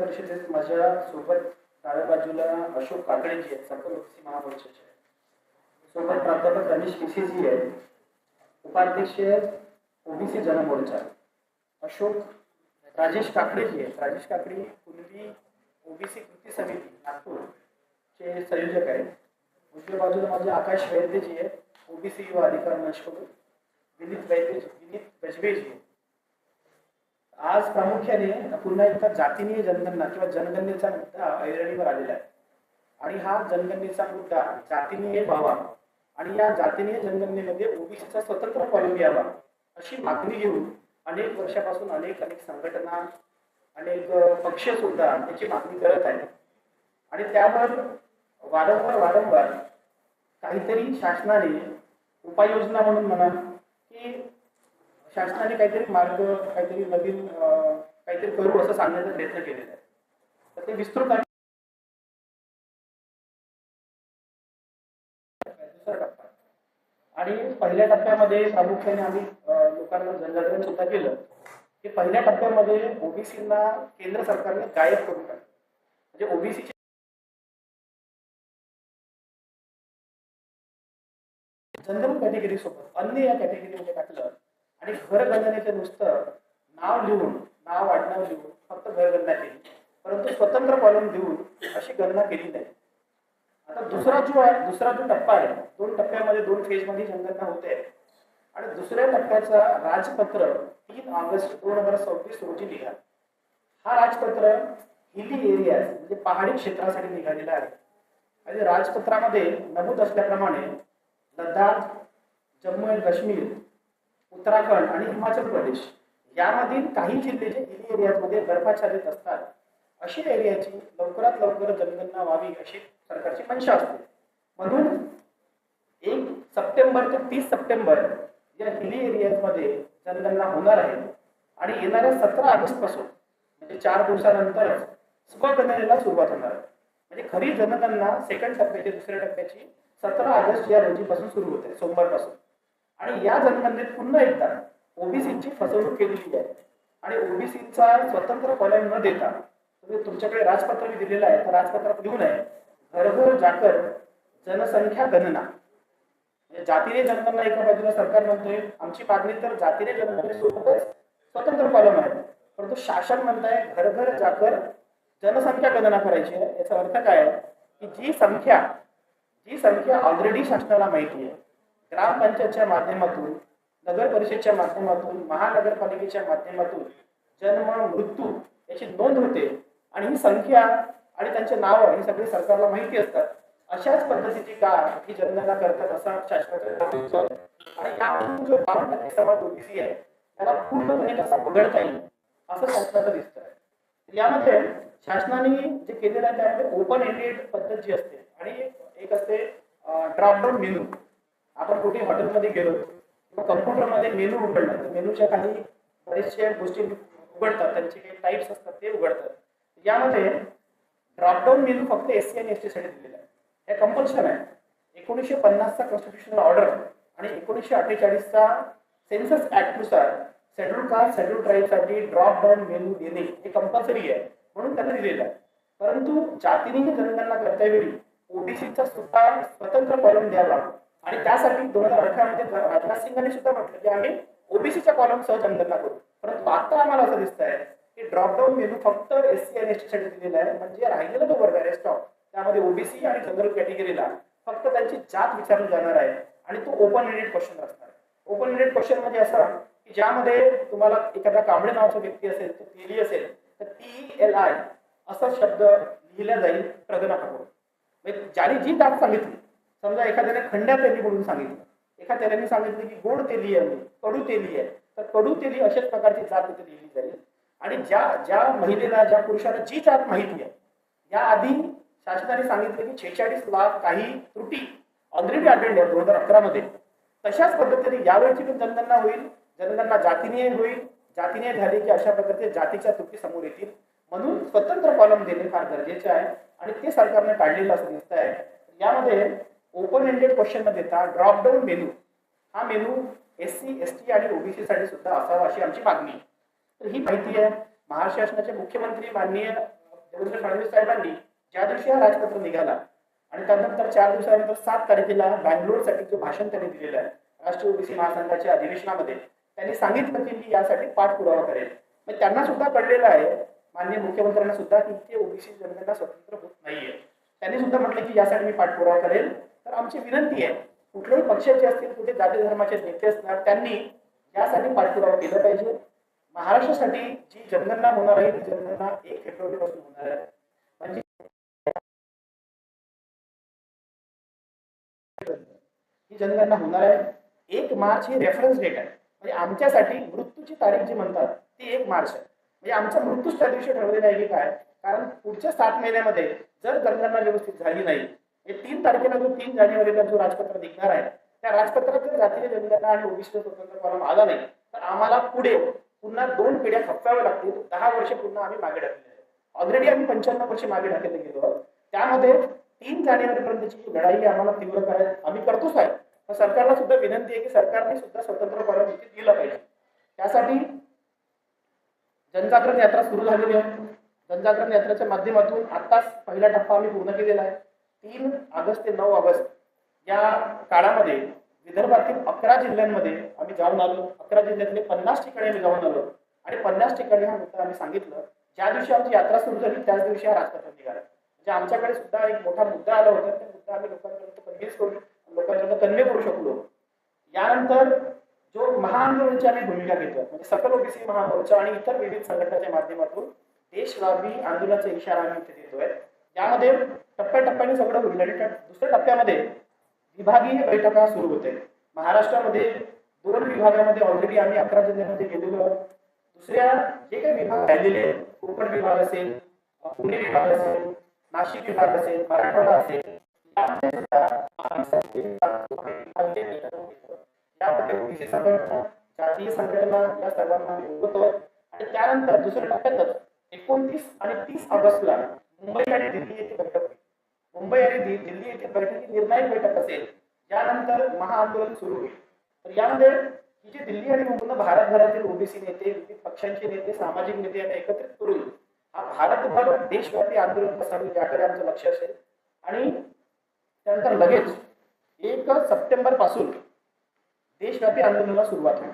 परिषदेत माझ्या सोबत डाव्या बाजूला अशोक काकडेजी आहेत, सकल ओबीसी महामोर्चाचे. सोबत प्राध्यापक रमेश केसीजी आहेत, उपाध्यक्ष ओबीसी जनमोर्चा. अशोक राजेश काकडेजी आहेत, राजेश काकडे कुणबी ओबीसी कृती समिती नागपूर चे संयोजक आहेत. उजव्या बाजूला माझे आकाश वैद्यजी आहेत, ओबीसी युवा अधिकार मंच कडून. विनीत गजबेजी. आज प्रामुख्याने पुन्हा एकदा जातीनीय जनगणना किंवा जनगणनेचा मुद्दा ऐरणीवर आलेला आहे आणि हा जनगणनेचा मुद्दा जातीनीय व्हावा आणि या जातीनीय जनगणनेमध्ये ओबीसीचा स्वतंत्र कॉलम यावा अशी मागणी घेऊन अनेक वर्षापासून अनेक संघटना, अनेक पक्ष सुद्धा त्याची मागणी करत आहेत आणि त्यावर वारंवार काहीतरी शासनाने उपाययोजना म्हणून म्हणा की शासनाने काहीतरी मार्ग, काहीतरी नवीन काहीतरी करू असं सांगण्याचा प्रयत्न केलेला आहे. तर ते विस्तृत दुसरा टप्पा आणि पहिल्या टप्प्यामध्ये प्रामुख्याने आम्ही लोकांना जनजागरण सुद्धा केलं की पहिल्या टप्प्यामध्ये ओबीसींना केंद्र सरकारने गायब करून टाकलं. म्हणजे ओबीसीचे जनरल कॅटेगरी सोबत अन्य या कॅटेगरीमध्ये टाकलं आणि घरगणनेचं नुसतं नाव लिहून, नाव आडनाव लिहून फक्त घरगणना केली, परंतु स्वतंत्र कॉलम देऊन अशी गणना केली नाही. आता दुसरा जो टप्पा आहे, 2 टप्प्यामध्ये 2 फेजमध्ये जनगणना होते आणि दुसऱ्या टप्प्याचा राजपत्र 3 ऑगस्ट 2026 रोजी निघाला. हा राजपत्र हिली एरियाज म्हणजे पहाडी क्षेत्रासाठी निघालेला आहे आणि राजपत्रामध्ये नमूद असल्याप्रमाणे लडाख, जम्मू आणि काश्मीर, उत्तराखंड आणि हिमाचल प्रदेश यामधील काही जिल्हे जे हिली एरियामध्ये बर्फाच्छादित असतात अशा एरियाची लवकरात लवकर जनगणना व्हावी अशी सरकारची मनशा असते. म्हणून 1 सप्टेंबर ते 30 सप्टेंबर या हिली एरियामध्ये जनगणना होणार आहे आणि येणाऱ्या 17 ऑगस्ट पासून म्हणजे 4 दिवसानंतर स्वगणनेला सुरुवात होणार आहे. म्हणजे खरी जनगणना सेकंड टप्प्याची, दुसऱ्या टप्प्याची 17 ऑगस्ट या रोजीपासून सुरू होते, सोमवारपासून. आणि या जनगणनेत पुन्हा एकदा ओबीसीची फसवणूक केलेली आहे आणि ओबीसीचा स्वतंत्र कॉलम न देता तुम्ही तुमच्याकडे राजपत्र दिलेलं आहे, तर राजपत्रात लिहून आहे घरघर जाकर जनसंख्या गणना. म्हणजे जातीने जनगणना एका बाजूला सरकार म्हणतोय आमची मागणी तर जातीने जनगणनेसोबतच स्वतंत्र कॉलम आहे, परंतु शासन म्हणताय घरघर जाकर जनसंख्या गणना करायची आहे. याचा अर्थ काय आहे की जी संख्या ऑलरेडी शासनाला माहिती आहे, ग्रामपंचायतच्या माध्यमातून, नगर परिषदेच्या माध्यमातून, महानगरपालिकेच्या माध्यमातून जन्म, मृत्यू याची नोंद होते आणि ही संख्या आणि त्यांचे नाव ही सगळी सरकारला माहिती असतात. अशाच पद्धतीची ही जनगणना करतात असा शासनाचा आणि यामधून जो 52% समाज ओबीसी आहे त्याला पूर्णपणे कसा वगळता येईल असं शासनाचं दिसतं. यामध्ये शासनाने जे केलेलं आहे त्यामध्ये ओपन एंडेड पद्धत जी असते आणि एक असते ड्रॉपडाऊन मेनू. आपण कुठे हॉटेलमध्ये गेलो किंवा कम्प्युटरमध्ये मेनू उघडला तर मेनूच्या काही बरेचशा गोष्टी उघडतात, त्यांचे काही टाईप्स असतात ते उघडतात. यामध्ये ड्रॉपडाऊन मेनू फक्त एससी आणि एसटी साठी दिलेला आहे. हे कंपल्शन आहे. 1950चा कॉन्स्टिट्यूशनल ऑर्डर आणि 1948चा सेन्सस ऍक्ट नुसार शेड्यूल कास्ट, शेड्यूल ट्राईब साठी ड्रॉप डाऊन मेनू देणे हे कंपल्सरी आहे म्हणून त्यांना दिलेलं आहे. परंतु जातीने जनगणना करतावेळी ओबीसीचा सुद्धा स्वतंत्र कॉलम द्यावा आणि त्यासाठी 2018 मध्ये राजनाथ सिंगांनी सुद्धा म्हटलं की आम्ही ओबीसीच्या कॉलम सह जनगणना करू. परंतु आता आम्हाला असं दिसत आहे की ड्रॉपडाऊन मेनू फक्त एससी आणि एसटी साठी दिलेला आहे. म्हणजे राहिलेला जो वर्ग आहे स्टॉक त्यामध्ये ओबीसी आणि जनरल कॅटेगरीला फक्त त्यांची जात विचारली जाणार आहे आणि तो ओपन एंडेड क्वेश्चन असणार आहे. ओपन एंडेड क्वेश्चन म्हणजे असं की ज्यामध्ये तुम्हाला एखादा कांबळे नावाचा व्यक्ती असेल तर तेली असेल तर TLI असा शब्द लिहिला जाईल प्रगणकाकडून. म्हणजे ज्याने जी जात सांगितली, समजा एखाद्याने खंड्या तेली म्हणून सांगितलं, एखाद्याने सांगितलं की गोड तेली आहे, कडू तेली आहे, तर कडू तेली अशाच प्रकारची जात तिथे लिहिली जाईल. आणि ज्या महिलेला, ज्या पुरुषाला जी जात माहिती आहे, या आधी शासनाने सांगितलं की 46 लाख काही त्रुटी ऑलरेडी आढळल्या 2011 मध्ये. तशाच पद्धतीने यावेळची पण जनगणना होईल. जनगणना जातीने होईल. जातीने झाली की अशा प्रकारचे जातीच्या त्रुटी समोर येतील. म्हणून स्वतंत्र कॉलम देणे फार गरजेचे आहे आणि ते सरकारने काढलेलं असं दिसत आहे. यामध्ये ओपन एंडेड क्वेश्चन न देता ड्रॉप डाऊन मेनू, हा मेनू एससी, एसटी आणि ओबीसी साठी सुद्धा असावा अशी आमची मागणी. तर ही माहिती आहे महाराष्ट्र शासनाचे मुख्यमंत्री माननीय देवेंद्र फडणवीस साहेबांनी ज्या दिवशी हा राजपत्र निघाला आणि त्यानंतर 4 दिवसानंतर 7 तारखेला बँगलोरसाठी जो भाषण त्यांनी दिलेलं आहे राष्ट्रीय ओबीसी महासंघाच्या अधिवेशनामध्ये, त्यांनी सांगितलं की मी यासाठी पाठपुरावा करेल. मग त्यांना सुद्धा कळलेलं आहे, माननीय मुख्यमंत्र्यांना सुद्धा, की इथे ओबीसी जनगणना स्वतंत्र होत नाहीये. त्यांनी सुद्धा म्हटलं की यासाठी मी पाठपुरावा करेल. तर आमची विनंती आहे, कुठल्याही पक्षाचे असतील, कुठे जाती धर्माचे नेते असणार, त्यांनी यासाठी पाठपुरावा केला पाहिजे. महाराष्ट्रासाठी जी जनगणना होणार आहे ती जनगणना 1 फेब्रुवारीपासून होणार आहे. म्हणजे ही जनगणना होणार आहे. 1 मार्च ही रेफरन्स डेट आहे. म्हणजे आमच्यासाठी मृत्यूची तारीख जी म्हणतात ती 1 मार्च आहे. म्हणजे आमचा मृत्यूच त्या दिवशी ठरवलेला आहे की काय, कारण पुढच्या 7 महिन्यामध्ये जर जनगणना व्यवस्थित झाली नाही, 3 तारखेला जो 3 जानेवारीला जो राजपत्र निघणार आहे, त्या राजपत्रात जर जातीय जनगणना आणि ओबीसी स्वतंत्र कॉलम आला नाही, तर आम्हाला पुढे पुन्हा 2 पिढ्या खपवाव्या लागतील. 10 वर्ष पुन्हा आम्ही मागे ढकलले. ऑलरेडी आम्ही 95 वर्ष मागे ढकलले गेलो आहोत. त्यामध्ये 3 जानेवारीपर्यंतची लढाई आम्हाला तीव्र करायला आम्ही करतोच आहे. पण सरकारला सुद्धा विनंती आहे की सरकारने सुद्धा स्वतंत्र कॉलम दिलं पाहिजे. त्यासाठी जनजागरण यात्रा सुरू झालेली आहे. जनजागरण यात्रेच्या माध्यमातून आताच पहिला टप्पा आम्ही पूर्ण केलेला आहे. 3 ऑगस्ट ते 9 ऑगस्ट या काळामध्ये विदर्भातील 11 जिल्ह्यांमध्ये आम्ही जाऊन आलो. 11 जिल्ह्यातले 50 ठिकाणी आम्ही जाऊन आलो आणि 50 ठिकाणी हा मुद्दा आम्ही सांगितलं. ज्या दिवशी आमची यात्रा सुरू झाली त्याच दिवशी हा राजपत्र निघाला. म्हणजे आमच्याकडे सुद्धा एक मोठा मुद्दा आला होता. त्या मुद्दा आम्ही लोकांपर्यंत कन्व्हिन्स करू, लोकांपर्यंत कन्वे करू शकलो. यानंतर जो महाआंदोलनाची आम्ही भूमिका घेतो, म्हणजे सकल ओबीसी महामोर्चा आणि इतर विविध संघटनांच्या माध्यमातून देशव्यापी आंदोलनाचा इशारा आम्ही इथे देतोय. यामध्ये टप्प्याटप्प्याने सगळं होईल. आणि दुसऱ्या टप्प्यामध्ये विभागीय बैठका सुरू होते. महाराष्ट्रामध्ये 2 विभागामध्ये ऑलरेडी आम्ही 11 जिल्ह्यांमध्ये गेलेलो आहोत. दुसऱ्या जे काही विभाग राहिलेले आहेत, कोकण विभाग असेल, पुणे विभाग असेल, नाशिक विभाग असेल, मराठवाडा असेल, जातीय संघटना या सर्वांना बोलवतो. आणि त्यानंतर दुसऱ्या टप्प्यातच 29 आणि 30 ऑगस्टला मुंबई आणि दिल्ली येथे बैठक होईल. मुंबई आणि दिल्ली येथे बैठकी निर्णायक बैठक असेल. यानंतर महाआंदोलन सुरू होईल. तर यामध्ये ही जी दिल्ली आणि मुंबईला भारतभरातील ओबीसी नेते, विविध पक्षांचे नेते, सामाजिक नेते यांना एकत्रित करून हा भारतभर देशव्यापी आंदोलन पसरवेल याकडे आमचं लक्ष असेल. आणि त्यानंतर लगेच 1 सप्टेंबर पासून देशव्यापी आंदोलनाला सुरुवात होईल.